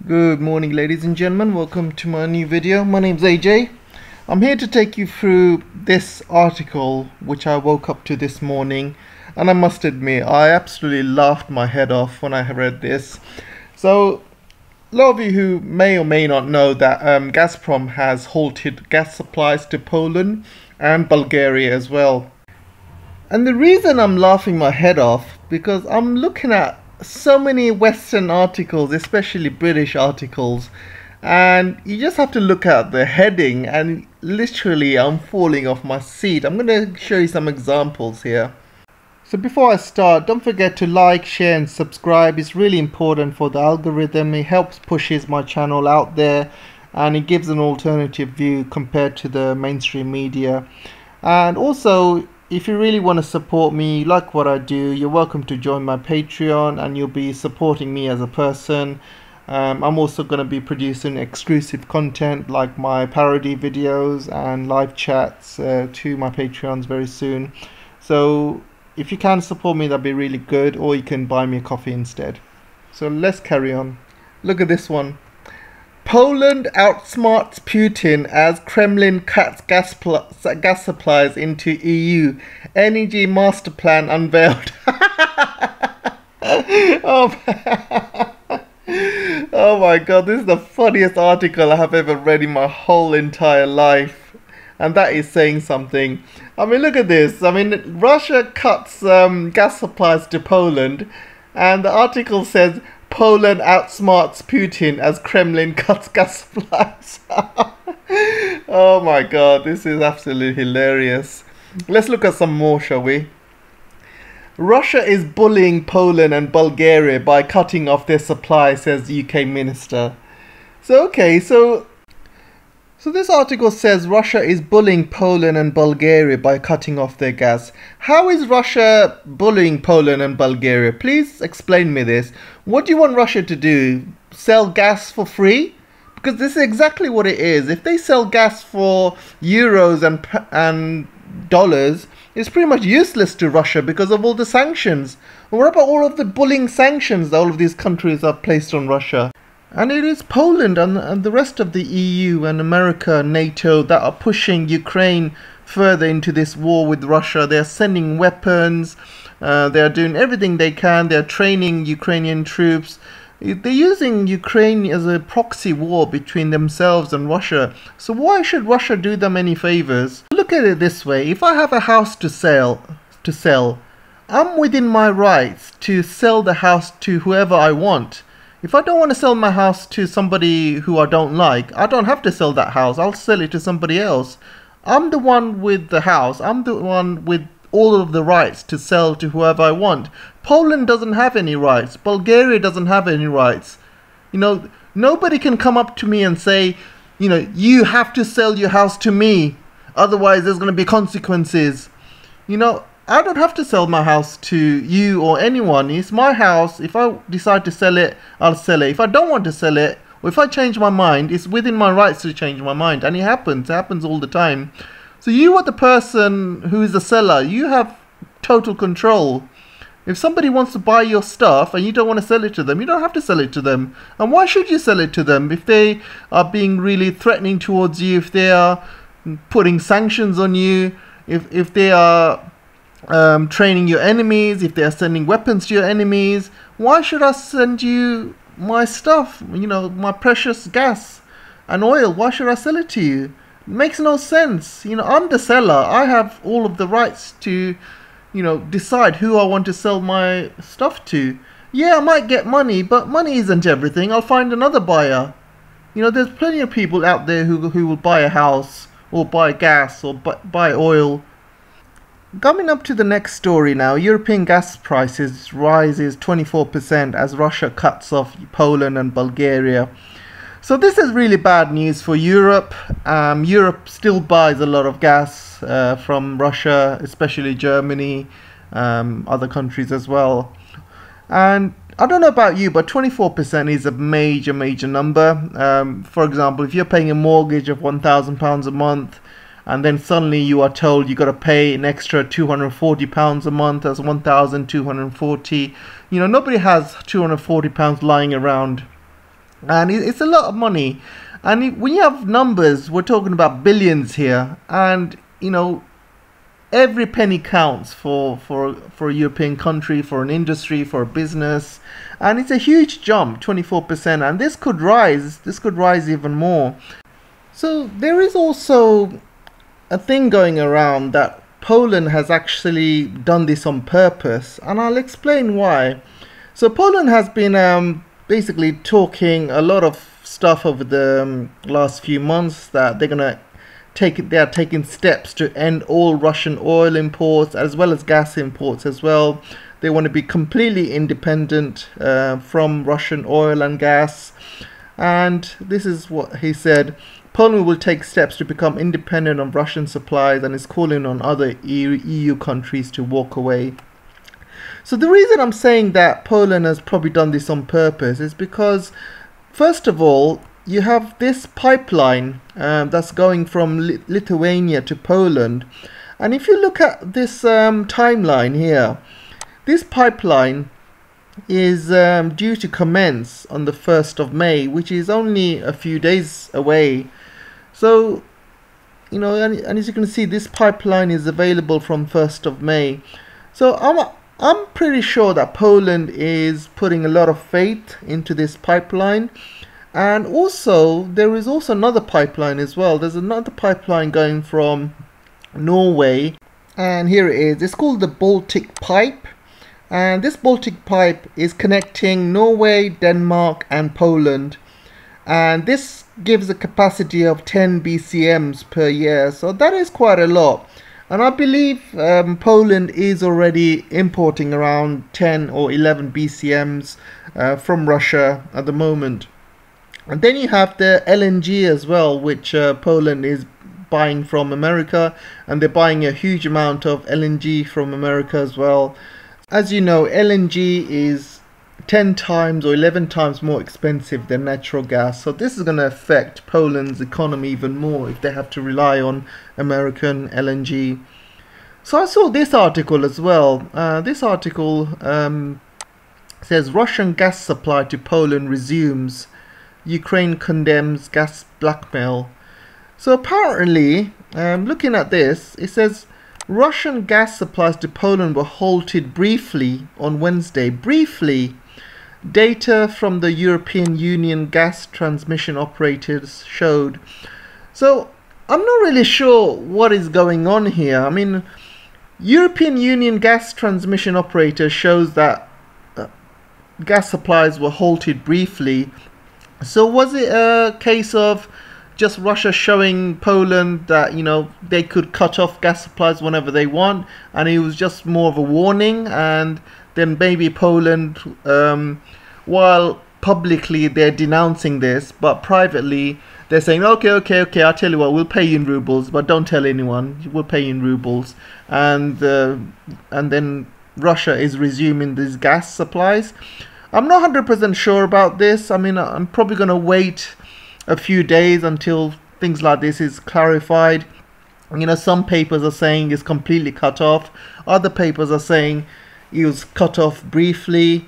Good morning, ladies and gentlemen. Welcome to my new video. My name's AJ. I'm here to take you through this article which I woke up to this morning, and I must admit I absolutely laughed my head off when I read this. So a lot of you who may or may not know that Gazprom has halted gas supplies to Poland and Bulgaria as well. And the reason I'm laughing my head off because I'm looking at so many Western articles, especially British articles, and you just have to look at the heading and literally I'm falling off my seat. I'm going to show you some examples here. So before I start, don't forget to like, share and subscribe. It's really important for the algorithm. It helps pushes my channel out there and it gives an alternative view compared to the mainstream media. And also, if you really want to support me, like what I do, you're welcome to join my Patreon and you'll be supporting me as a person. I'm also going to be producing exclusive content like my parody videos and live chats to my Patreons very soon. So if you can support me, that'd be really good, or you can buy me a coffee instead. So let's carry on. Look at this one. Poland outsmarts Putin as Kremlin cuts gas supplies into EU. Energy master plan unveiled. Oh my god, this is the funniest article I have ever read in my whole entire life. And that is saying something. I mean, look at this. I mean, Russia cuts gas supplies to Poland, and the article says Poland outsmarts Putin as Kremlin cuts gas supplies. Oh my god, this is absolutely hilarious. Let's look at some more, shall we? Russia is bullying Poland and Bulgaria by cutting off their supply, says UK minister. So this article says Russia is bullying Poland and Bulgaria by cutting off their gas. How is Russia bullying Poland and Bulgaria? Please explain me this. What do you want Russia to do? Sell gas for free? Because this is exactly what it is. If they sell gas for euros and dollars, it's pretty much useless to Russia because of all the sanctions. What about all of the bullying sanctions that all of these countries have placed on Russia? And it is Poland and the rest of the EU and America, NATO, that are pushing Ukraine further into this war with Russia. They're sending weapons, they're doing everything they can, they're training Ukrainian troops. They're using Ukraine as a proxy war between themselves and Russia. So why should Russia do them any favors? Look at it this way. If I have a house to sell, I'm within my rights to sell the house to whoever I want. If I don't want to sell my house to somebody who I don't like, I don't have to sell that house. I'll sell it to somebody else. I'm the one with the house. I'm the one with all of the rights to sell to whoever I want. Poland doesn't have any rights. Bulgaria doesn't have any rights. You know, nobody can come up to me and say, you know, you have to sell your house to me. Otherwise, there's going to be consequences. You know, I don't have to sell my house to you or anyone. It's my house. If I decide to sell it, I'll sell it. If I don't want to sell it, or if I change my mind, it's within my rights to change my mind. And it happens all the time. So you are the person who is the seller. You have total control. If somebody wants to buy your stuff and you don't want to sell it to them, you don't have to sell it to them. And why should you sell it to them if they are being really threatening towards you, if they are putting sanctions on you, if they are training your enemies, if they are sending weapons to your enemies? Why should I send you my stuff, you know, my precious gas and oil? Why should I sell it to you? It makes no sense. You know, I'm the seller. I have all of the rights to, you know, decide who I want to sell my stuff to. Yeah, I might get money, but money isn't everything. I'll find another buyer. You know, there's plenty of people out there who will buy a house or buy gas or buy oil. Coming up to the next story now, European gas prices rises 24% as Russia cuts off Poland and Bulgaria. So this is really bad news for Europe. Europe still buys a lot of gas from Russia, especially Germany, other countries as well. And I don't know about you, but 24% is a major number. For example, if you're paying a mortgage of £1,000 a month, and then suddenly you are told you got to pay an extra £240 a month, that's 1,240. You know, nobody has £240 lying around. and it's a lot of money. And when you have numbers, we're talking about billions here, and you know, every penny counts for a European country, for an industry, for a business, and it's a huge jump, 24%, and this could rise. This could rise even more. So there is also a thing going around that Poland has actually done this on purpose, and I'll explain why. So Poland has been basically talking a lot of stuff over the last few months that they are taking steps to end all Russian oil imports as well as gas imports as well. They want to be completely independent from Russian oil and gas, and this is what he said: Poland will take steps to become independent of Russian supplies and is calling on other EU countries to walk away. So the reason I'm saying that Poland has probably done this on purpose is because, first of all, you have this pipeline that's going from Lithuania to Poland. And if you look at this timeline here, this pipeline is due to commence on the 1st of May, which is only a few days away. So, you know, and as you can see, this pipeline is available from 1st of May. So I'm pretty sure that Poland is putting a lot of faith into this pipeline. And also, there is also another pipeline as well. There's another pipeline going from Norway, and here it is. It's called the Baltic Pipe. And this Baltic Pipe is connecting Norway, Denmark and Poland. And this gives a capacity of 10 BCMs per year. So that is quite a lot. And I believe Poland is already importing around 10 or 11 BCMs from Russia at the moment. And then you have the LNG as well, which Poland is buying from America, and they're buying a huge amount of LNG from America as well. As you know, LNG is 10 times or 11 times more expensive than natural gas, so this is going to affect Poland's economy even more if they have to rely on American LNG. So I saw this article as well. This article says Russian gas supply to Poland resumes, Ukraine condemns gas blackmail. So apparently, looking at this, it says Russian gas supplies to Poland were halted briefly on Wednesday. Briefly. Data from the European Union gas transmission operators showed. So I'm not really sure what is going on here. I mean, European Union gas transmission operator shows that gas supplies were halted briefly. So was it a case of just Russia showing Poland that, you know, they could cut off gas supplies whenever they want, and it was just more of a warning, and then maybe Poland, while publicly they're denouncing this, but privately they're saying, okay, I'll tell you what, we'll pay you in rubles, but don't tell anyone, we'll pay you in rubles. And then Russia is resuming these gas supplies. I'm not 100% sure about this. I mean, I'm probably going to wait a few days until things like this is clarified. You know, some papers are saying it's completely cut off. Other papers are saying it was cut off briefly.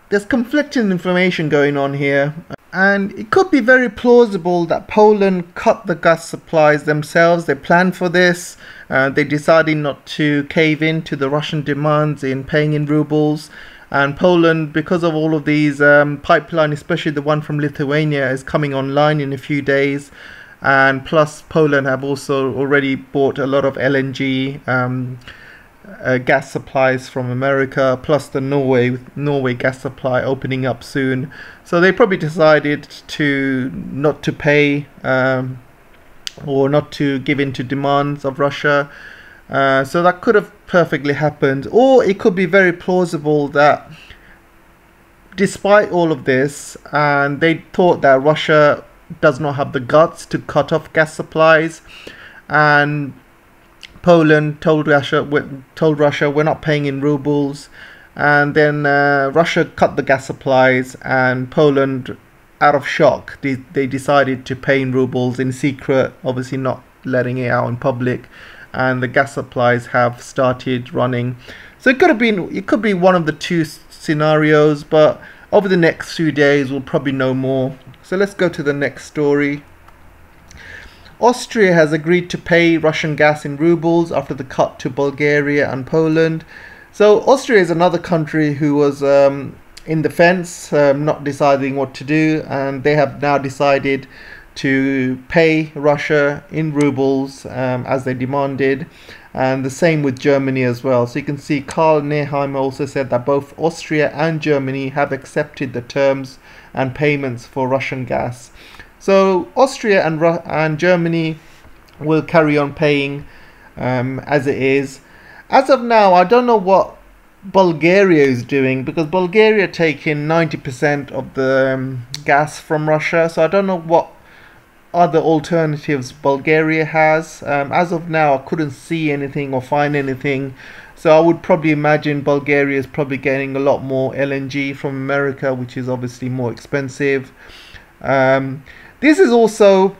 There's conflicting information going on here. And it could be very plausible that Poland cut the gas supplies themselves. They planned for this. They decided not to cave in to the Russian demands in paying in rubles. And Poland, because of all of these pipeline, especially the one from Lithuania, is coming online in a few days. And plus, Poland have also already bought a lot of LNG gas supplies from America, plus the Norway gas supply opening up soon. So they probably decided to not to pay or not to give in to demands of Russia. So that could have perfectly happened, or it could be very plausible that despite all of this, and they thought that Russia does not have the guts to cut off gas supplies, and Poland told Russia we're not paying in rubles, and then Russia cut the gas supplies, and Poland, out of shock, they decided to pay in rubles in secret, obviously not letting it out in public, and the gas supplies have started running. So it could be one of the two scenarios, but over the next few days we'll probably know more. So let's go to the next story. Austria has agreed to pay Russian gas in rubles after the cut to Bulgaria and Poland. So Austria is another country who was in the fence, not deciding what to do, and they have now decided to pay Russia in rubles as they demanded, and the same with Germany as well. So you can see Karl Nehammer also said that both Austria and Germany have accepted the terms and payments for Russian gas. So Austria and Germany will carry on paying as it is. As of now, I don't know what Bulgaria is doing, because Bulgaria taking 90% of the gas from Russia. So I don't know what other alternatives Bulgaria has. As of now, I couldn't see anything or find anything. So I would probably imagine Bulgaria is probably getting a lot more LNG from America, which is obviously more expensive. This is also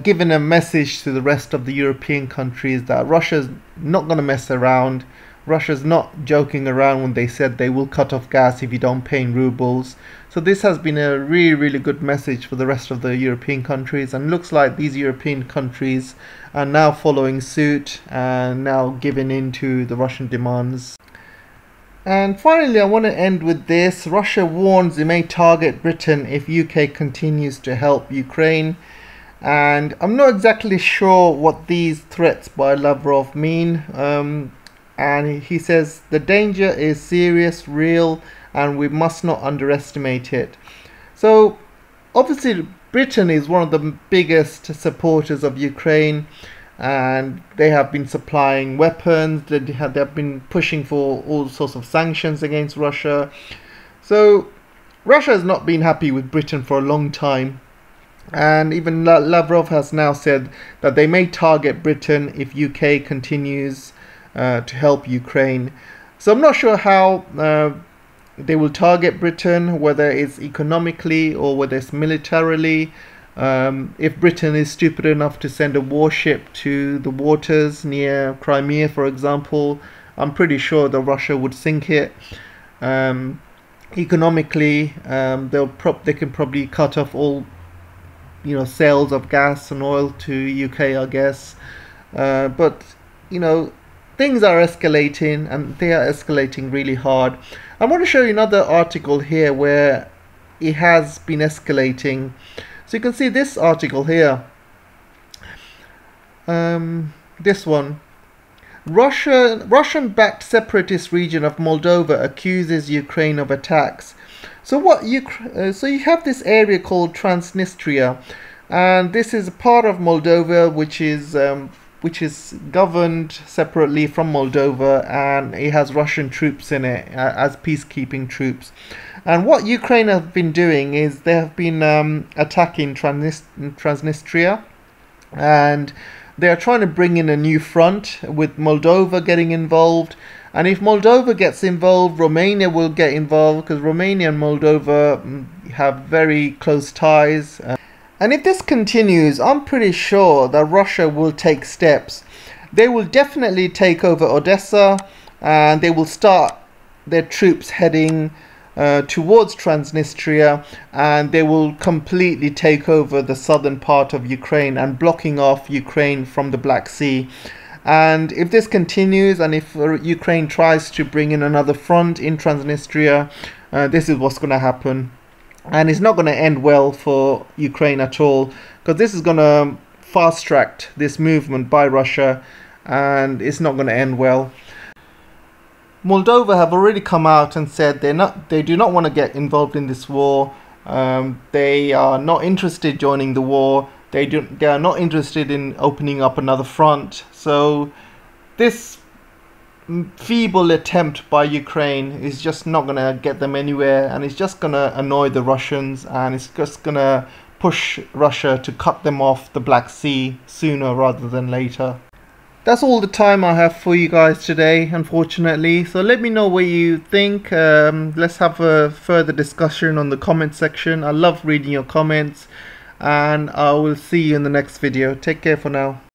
giving a message to the rest of the European countries that Russia's not going to mess around. Russia's not joking around when they said they will cut off gas if you don't pay in rubles. So this has been a really good message for the rest of the European countries, and looks like these European countries are now following suit and now giving in to the Russian demands. And finally, I want to end with this. Russia warns it may target Britain if UK continues to help Ukraine. And I'm not exactly sure what these threats by Lavrov mean. And he says the danger is serious, real, and we must not underestimate it. So obviously Britain is one of the biggest supporters of Ukraine, and they have been supplying weapons. They have been pushing for all sorts of sanctions against Russia. So Russia has not been happy with Britain for a long time, and even Lavrov has now said that they may target Britain if UK continues to help Ukraine. So I'm not sure how they will target Britain, whether it's economically or whether it's militarily. If Britain is stupid enough to send a warship to the waters near Crimea, for example, I'm pretty sure that Russia would sink it. Economically, they can probably cut off all sales of gas and oil to UK, I guess. But things are escalating, and they are escalating really hard. I want to show you another article here where it has been escalating. So you can see this article here. This one. Russian-backed separatist region of Moldova accuses Ukraine of attacks. So so you have this area called Transnistria, and this is a part of Moldova which is governed separately from Moldova, and it has Russian troops in it as peacekeeping troops. And what Ukraine have been doing is they have been attacking Transnistria, and they are trying to bring in a new front with Moldova getting involved. And if Moldova gets involved, Romania will get involved, because Romania and Moldova have very close ties. And if this continues, I'm pretty sure that Russia will take steps. They will definitely take over Odessa, and they will start their troops heading towards Transnistria, and they will completely take over the southern part of Ukraine and blocking off Ukraine from the Black Sea. And if this continues, and if Ukraine tries to bring in another front in Transnistria, this is what's going to happen. And it's not going to end well for Ukraine at all, because this is going to fast track this movement by Russia, and it's not going to end well. Moldova have already come out and said they do not want to get involved in this war. They are not interested joining the war. They are not interested in opening up another front. So this feeble attempt by Ukraine is just not going to get them anywhere, and it's just going to annoy the Russians, and it's just going to push Russia to cut them off the Black Sea sooner rather than later. That's all the time I have for you guys today, unfortunately. So let me know what you think. Let's have a further discussion on the comment section. I love reading your comments, and I will see you in the next video. Take care for now.